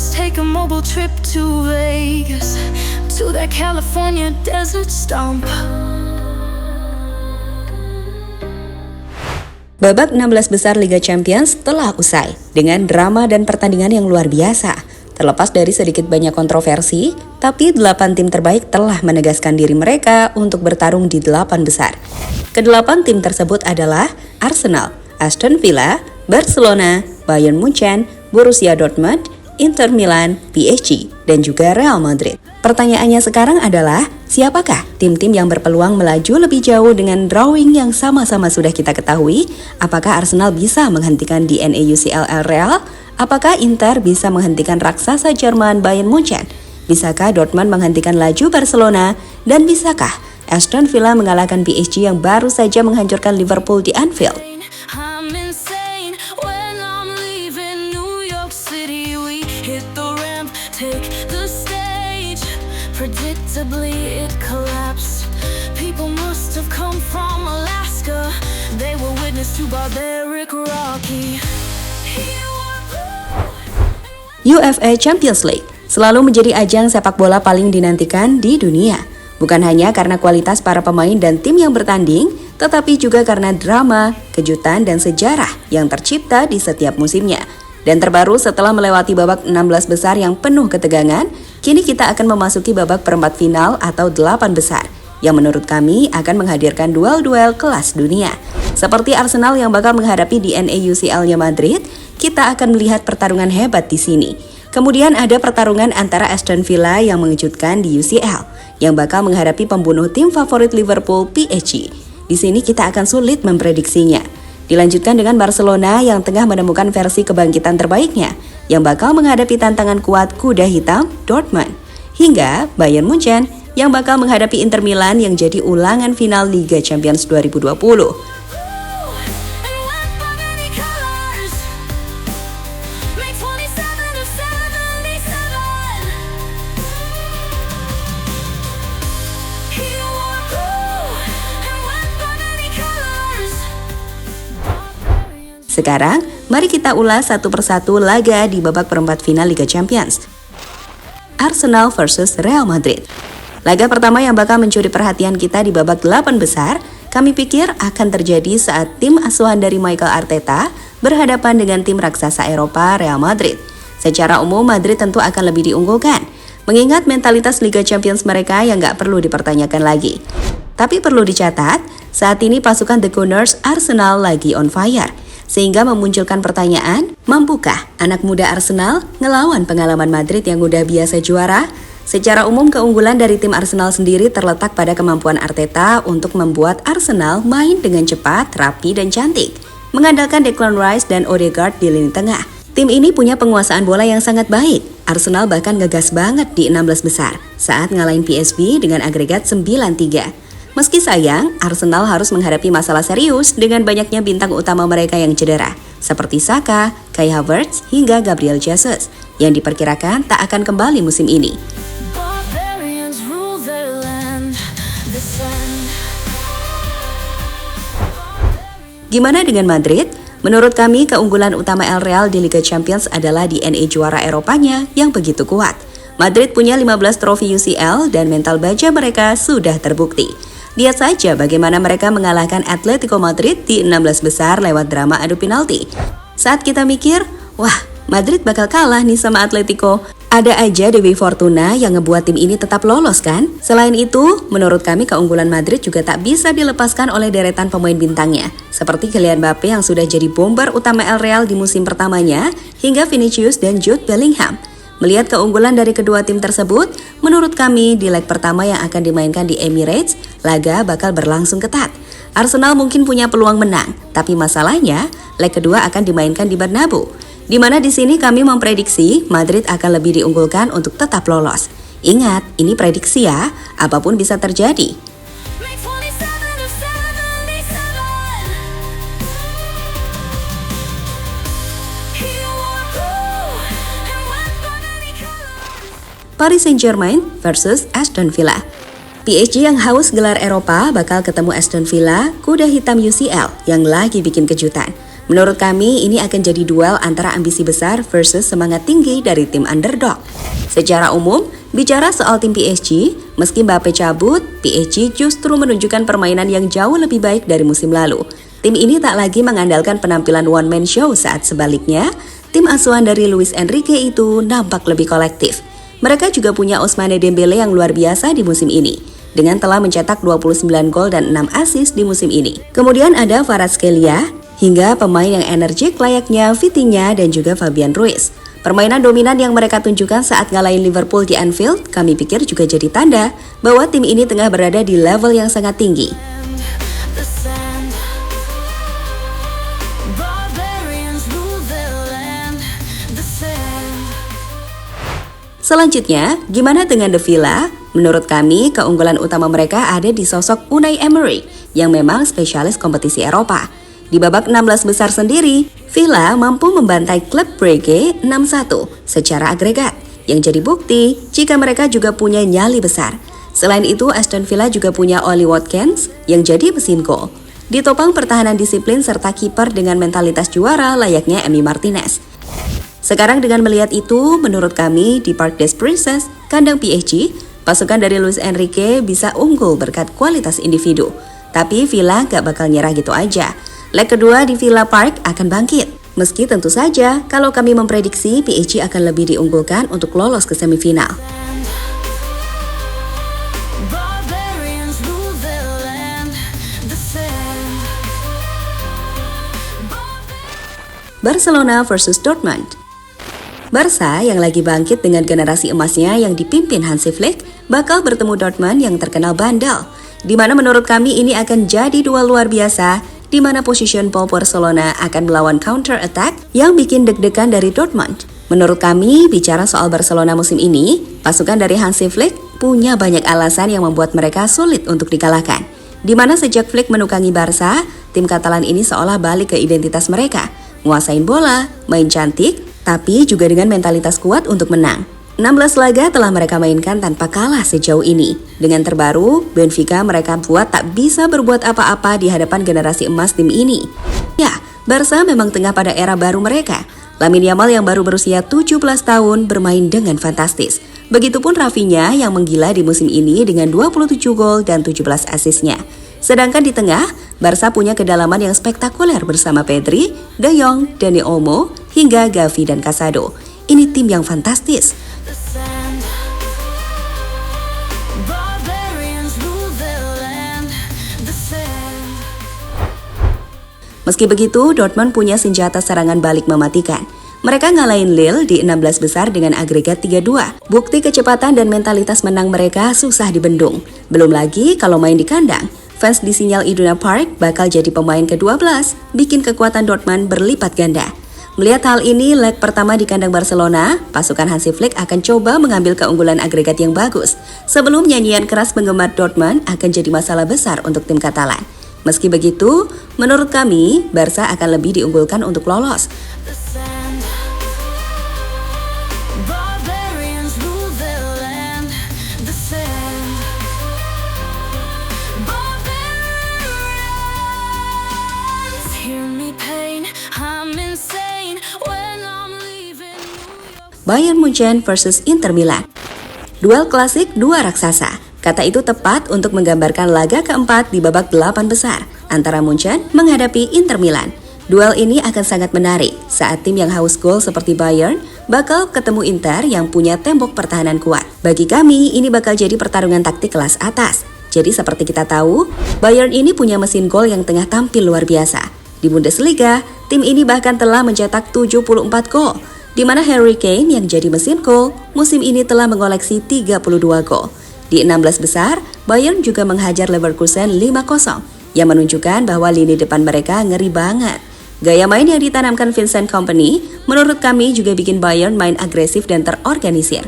Let's take a mobile trip to Vegas, to that California desert stomp. Babak 16 besar Liga Champions telah usai dengan drama dan pertandingan yang luar biasa. Terlepas dari sedikit banyak kontroversi, tapi 8 tim terbaik telah menegaskan diri mereka untuk bertarung di 8 besar. Ke-8 tim tersebut adalah Arsenal, Aston Villa, Barcelona, Bayern Munchen, Borussia Dortmund, Inter Milan, PSG, dan juga Real Madrid. Pertanyaannya sekarang adalah, siapakah tim-tim yang berpeluang melaju lebih jauh dengan drawing yang sama-sama sudah kita ketahui? Apakah Arsenal bisa menghentikan DNA UCL Real? Apakah Inter bisa menghentikan raksasa Jerman Bayern Munchen? Bisakah Dortmund menghentikan laju Barcelona? Dan bisakah Aston Villa mengalahkan PSG yang baru saja menghancurkan Liverpool di Anfield? Predictably it collapsed. People must have come from Alaska. They were witness to barbaric Rocky. UEFA Champions League selalu menjadi ajang sepak bola paling dinantikan di dunia. Bukan hanya karena kualitas para pemain dan tim yang bertanding, tetapi juga karena drama, kejutan, dan sejarah yang tercipta di setiap musimnya. Dan terbaru setelah melewati babak 16 besar yang penuh ketegangan, kini kita akan memasuki babak perempat final atau 8 besar, yang menurut kami akan menghadirkan duel-duel kelas dunia. Seperti Arsenal yang bakal menghadapi DNA UCL-nya Madrid, kita akan melihat pertarungan hebat di sini. Kemudian ada pertarungan antara Aston Villa yang mengejutkan di UCL, yang bakal menghadapi pembunuh tim favorit Liverpool, PSG. Di sini kita akan sulit memprediksinya. Dilanjutkan dengan Barcelona yang tengah menemukan versi kebangkitan terbaiknya, yang bakal menghadapi tantangan kuat kuda hitam Dortmund. Hingga Bayern Munchen yang bakal menghadapi Inter Milan yang jadi ulangan final Liga Champions 2020. Sekarang, mari kita ulas satu persatu laga di babak perempat final Liga Champions. Arsenal versus Real Madrid. Laga pertama yang bakal mencuri perhatian kita di babak 8 besar, kami pikir akan terjadi saat tim asuhan dari Mikel Arteta berhadapan dengan tim raksasa Eropa Real Madrid. Secara umum, Madrid tentu akan lebih diunggulkan, mengingat mentalitas Liga Champions mereka yang gak perlu dipertanyakan lagi. Tapi perlu dicatat, saat ini pasukan The Gunners Arsenal lagi on fire, sehingga memunculkan pertanyaan, mampukah anak muda Arsenal ngelawan pengalaman Madrid yang udah biasa juara? Secara umum, keunggulan dari tim Arsenal sendiri terletak pada kemampuan Arteta untuk membuat Arsenal main dengan cepat, rapi, dan cantik, mengandalkan Declan Rice dan Odegaard di lini tengah. Tim ini punya penguasaan bola yang sangat baik. Arsenal bahkan ngegas banget di 16 besar saat ngalahin PSV dengan agregat 9-3. Meski sayang, Arsenal harus menghadapi masalah serius dengan banyaknya bintang utama mereka yang cedera, seperti Saka, Kai Havertz, hingga Gabriel Jesus, yang diperkirakan tak akan kembali musim ini. Gimana dengan Madrid? Menurut kami, keunggulan utama El Real di Liga Champions adalah DNA juara Eropanya yang begitu kuat. Madrid punya 15 trofi UCL dan mental baja mereka sudah terbukti. Lihat saja bagaimana mereka mengalahkan Atletico Madrid di 16 besar lewat drama adu penalti. Saat kita mikir, wah, Madrid bakal kalah nih sama Atletico. Ada aja Dewi Fortuna yang ngebuat tim ini tetap lolos kan? Selain itu, menurut kami keunggulan Madrid juga tak bisa dilepaskan oleh deretan pemain bintangnya. Seperti Kylian Mbappe yang sudah jadi bomber utama El Real di musim pertamanya, hingga Vinicius dan Jude Bellingham. Melihat keunggulan dari kedua tim tersebut, menurut kami di leg pertama yang akan dimainkan di Emirates, laga bakal berlangsung ketat. Arsenal mungkin punya peluang menang, tapi masalahnya leg kedua akan dimainkan di Bernabeu, di mana di sini kami memprediksi Madrid akan lebih diunggulkan untuk tetap lolos. Ingat, ini prediksi ya, apapun bisa terjadi. Paris Saint-Germain versus Aston Villa. PSG yang haus gelar Eropa bakal ketemu Aston Villa, kuda hitam UCL yang lagi bikin kejutan. Menurut kami, ini akan jadi duel antara ambisi besar versus semangat tinggi dari tim underdog. Secara umum, bicara soal tim PSG, meski Mbappe cabut, PSG justru menunjukkan permainan yang jauh lebih baik dari musim lalu. Tim ini tak lagi mengandalkan penampilan one-man show saat sebaliknya, tim asuhan dari Luis Enrique itu nampak lebih kolektif. Mereka juga punya Ousmane Dembele yang luar biasa di musim ini, dengan telah mencetak 29 gol dan 6 assist di musim ini. Kemudian ada Kvaratskhelia, hingga pemain yang energik layaknya Vitinha dan juga Fabian Ruiz. Permainan dominan yang mereka tunjukkan saat ngalahin Liverpool di Anfield, kami pikir juga jadi tanda bahwa tim ini tengah berada di level yang sangat tinggi. Selanjutnya, gimana dengan The Villa? Menurut kami, keunggulan utama mereka ada di sosok Unai Emery yang memang spesialis kompetisi Eropa. Di babak 16 besar sendiri, Villa mampu membantai klub Brugge 6-1 secara agregat, yang jadi bukti jika mereka juga punya nyali besar. Selain itu, Aston Villa juga punya Ollie Watkins yang jadi mesin gol. Ditopang pertahanan disiplin serta kiper dengan mentalitas juara layaknya Emi Martinez. Sekarang dengan melihat itu, menurut kami di Parc des Princes, kandang PSG, pasukan dari Luis Enrique bisa unggul berkat kualitas individu. Tapi Villa gak bakal nyerah gitu aja. Leg kedua di Villa Park akan bangkit. Meski tentu saja, kalau kami memprediksi PSG akan lebih diunggulkan untuk lolos ke semifinal. Barcelona versus Dortmund. Barca yang lagi bangkit dengan generasi emasnya yang dipimpin Hansi Flick bakal bertemu Dortmund yang terkenal bandel, di mana menurut kami ini akan jadi duel luar biasa, di mana position ball Barcelona akan melawan counter attack yang bikin deg-degan dari Dortmund. Menurut kami, bicara soal Barcelona musim ini, pasukan dari Hansi Flick punya banyak alasan yang membuat mereka sulit untuk dikalahkan. Di mana sejak Flick menukangi Barca, tim Katalan ini seolah balik ke identitas mereka, nguasain bola, main cantik, tapi juga dengan mentalitas kuat untuk menang. 16 laga telah mereka mainkan tanpa kalah sejauh ini. Dengan terbaru, Benfica mereka buat tak bisa berbuat apa-apa di hadapan generasi emas tim ini. Ya, Barca memang tengah pada era baru mereka. Lamine Yamal yang baru berusia 17 tahun bermain dengan fantastis. Begitupun Rafinha yang menggila di musim ini dengan 27 gol dan 17 asisnya. Sedangkan di tengah, Barca punya kedalaman yang spektakuler bersama Pedri, De Jong, Dani Olmo, hingga Gavi dan Casado. Ini tim yang fantastis. Meski begitu, Dortmund punya senjata serangan balik mematikan. Mereka ngalahin Lille di 16 besar dengan agregat 3-2. Bukti kecepatan dan mentalitas menang mereka susah dibendung. Belum lagi kalau main di kandang, fans di Sinyal Iduna Park bakal jadi pemain ke-12, bikin kekuatan Dortmund berlipat ganda. Melihat hal ini, leg pertama di kandang Barcelona, pasukan Hansi Flick akan coba mengambil keunggulan agregat yang bagus. Sebelum nyanyian keras penggemar Dortmund akan jadi masalah besar untuk tim Katalan. Meski begitu, menurut kami, Barca akan lebih diunggulkan untuk lolos. Bayern Munchen versus Inter Milan. Duel klasik dua raksasa. Kata itu tepat untuk menggambarkan laga keempat di babak 8 besar antara Munchen menghadapi Inter Milan. Duel ini akan sangat menarik saat tim yang haus gol seperti Bayern bakal ketemu Inter yang punya tembok pertahanan kuat. Bagi kami, ini bakal jadi pertarungan taktik kelas atas. Jadi seperti kita tahu, Bayern ini punya mesin gol yang tengah tampil luar biasa. Di Bundesliga, tim ini bahkan telah mencetak 74 gol, di mana Harry Kane yang jadi mesin gol musim ini telah mengoleksi 32 gol. Di 16 besar, Bayern juga menghajar Leverkusen 5-0, yang menunjukkan bahwa lini depan mereka ngeri banget. Gaya main yang ditanamkan Vincent Kompany, menurut kami juga bikin Bayern main agresif dan terorganisir.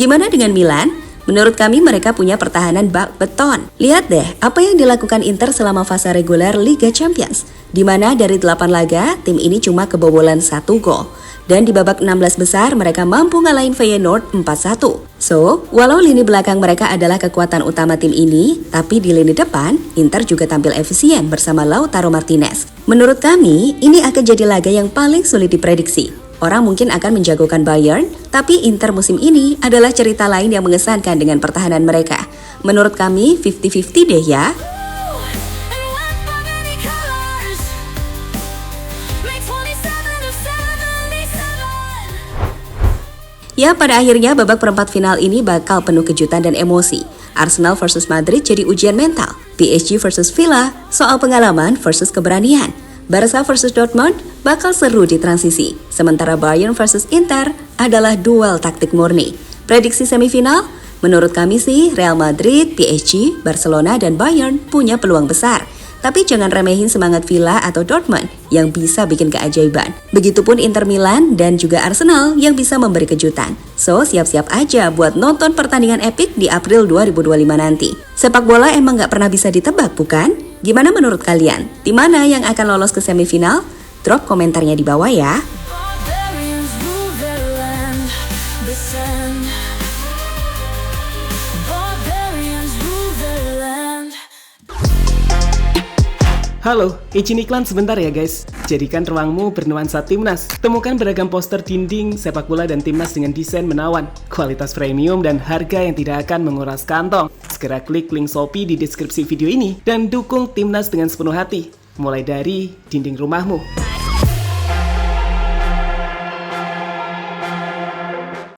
Gimana dengan Milan? Menurut kami mereka punya pertahanan bak beton. Lihat deh apa yang dilakukan Inter selama fase reguler Liga Champions, di mana dari 8 laga, tim ini cuma kebobolan 1 gol. Dan di babak 16 besar mereka mampu ngalahin Feyenoord 4-1. So, walau lini belakang mereka adalah kekuatan utama tim ini, tapi di lini depan, Inter juga tampil efisien bersama Lautaro Martinez. Menurut kami, ini akan jadi laga yang paling sulit diprediksi. Orang mungkin akan menjagokan Bayern, tapi Inter musim ini adalah cerita lain yang mengesankan dengan pertahanan mereka. Menurut kami, 50-50 deh ya. Ya, pada akhirnya babak perempat final ini bakal penuh kejutan dan emosi. Arsenal versus Madrid jadi ujian mental. PSG versus Villa soal pengalaman versus keberanian. Barca versus Dortmund bakal seru di transisi. Sementara Bayern versus Inter adalah duel taktik murni. Prediksi semifinal? Menurut kami sih, Real Madrid, PSG, Barcelona, dan Bayern punya peluang besar. Tapi jangan remehin semangat Villa atau Dortmund yang bisa bikin keajaiban. Begitupun Inter Milan dan juga Arsenal yang bisa memberi kejutan. So, siap-siap aja buat nonton pertandingan epik di April 2025 nanti. Sepak bola emang gak pernah bisa ditebak, bukan? Gimana menurut kalian? Tim mana yang akan lolos ke semifinal? Drop komentarnya di bawah ya. Barbarians rule their land, descend. Barbarians rule their land. Halo, izin iklan sebentar ya guys. Jadikan ruangmu bernuansa timnas. Temukan beragam poster dinding, sepak bola dan timnas dengan desain menawan, kualitas premium dan harga yang tidak akan menguras kantong. Segera klik link Shopee di deskripsi video ini dan dukung timnas dengan sepenuh hati. Mulai dari dinding rumahmu.